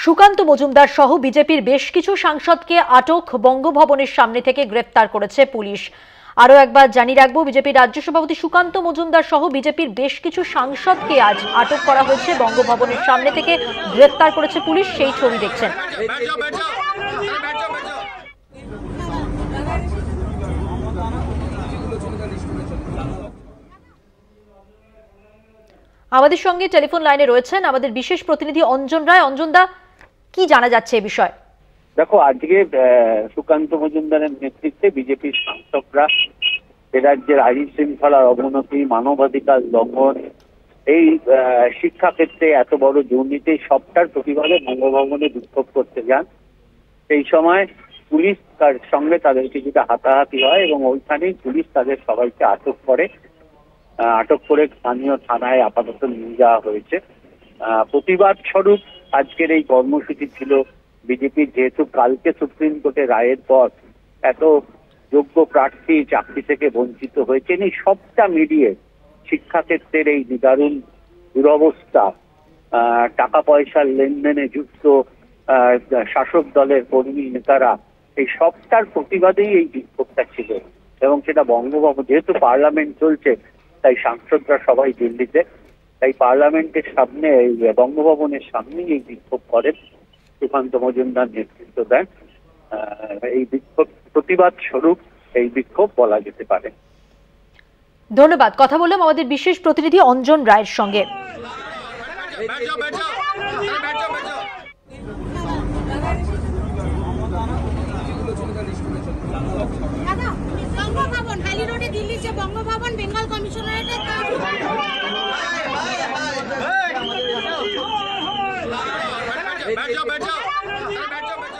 সুকান্ত মজুমদার সহ বিজেপির বেশ কিছু সাংসদকে আটক বঙ্গভবনের সামনে থেকে গ্রেফতার করেছে পুলিশ। আরও একবার জানিয়ে রাখবো, বিজেপির রাজ্য সভাপতি সুকান্ত মজুমদার সহ বিজেপির বেশ কিছু সাংসদকে আজ আটক করা হয়েছে, বঙ্গভবনের সামনে থেকে গ্রেফতার করেছে পুলিশ। সেই ছবি দেখছেন। আমাদের সঙ্গে টেলিফোন লাইনে রয়েছেন আমাদের বিশেষ প্রতিনিধি অঞ্জন রায়। অঞ্জন দা, কি জানা যাচ্ছে এই বিষয়ে? দেখো, আজকে সুকান্ত মজুমদারের নেতৃত্বে বিজেপির সাংসদরা রাজ্যের আইন শৃঙ্খলার অবনতি, মানবাধিকার লঙ্ঘন, এই শিক্ষাক্ষেত্রে এত বড় দুর্নীতি সবটার প্রতিবাদে বঙ্গভবনে বিক্ষোভ করতে যান। সেই সময় পুলিশ তার সঙ্গে তাদের কিছুটা হাতাহাতি হয় এবং ওইখানেই পুলিশ তাদের সবাইকে আটক করে স্থানীয় থানায় আপাতত নিয়ে যাওয়া হয়েছে। প্রতিবাদ স্বরূপ আজকের এই কর্মসূচি ছিল বিজেপির, যেহেতু কালকে সুপ্রিম কোর্টের রায়ের পর এত যোগ্য প্রার্থী চাকরি থেকে বঞ্চিত হয়েছেন, এই সবটা মিলিয়ে শিক্ষাক্ষেত্রের এই নিদারুণ দুরবস্থা, টাকা পয়সার লেনদেনে যুক্ত শাসক দলের কর্মী নেতারা, এই সবটার প্রতিবাদেই এই বিক্ষোভটা ছিল। এবং সেটা বঙ্গভবন, যেহেতু পার্লামেন্ট চলছে তাই সাংসদরা সবাই দিল্লিতে, তাই পার্লামেন্টের সামনে, এই বঙ্গভবনের সামনেই এই বিক্ষোভ করেন। সুকান্ত মজুমদার নেতৃত্ব দেন। এই বিক্ষোভ প্রতিবাদ স্বরূপ এই বিক্ষোভ বলা যেতে পারে। ধন্যবাদ। কথা বললাম আমাদের বিশেষ প্রতিনিধি অঞ্জন রায়ের সঙ্গে। বঙ্গভবন বেঙ্গল কমিশনারেটের बैठ जाओ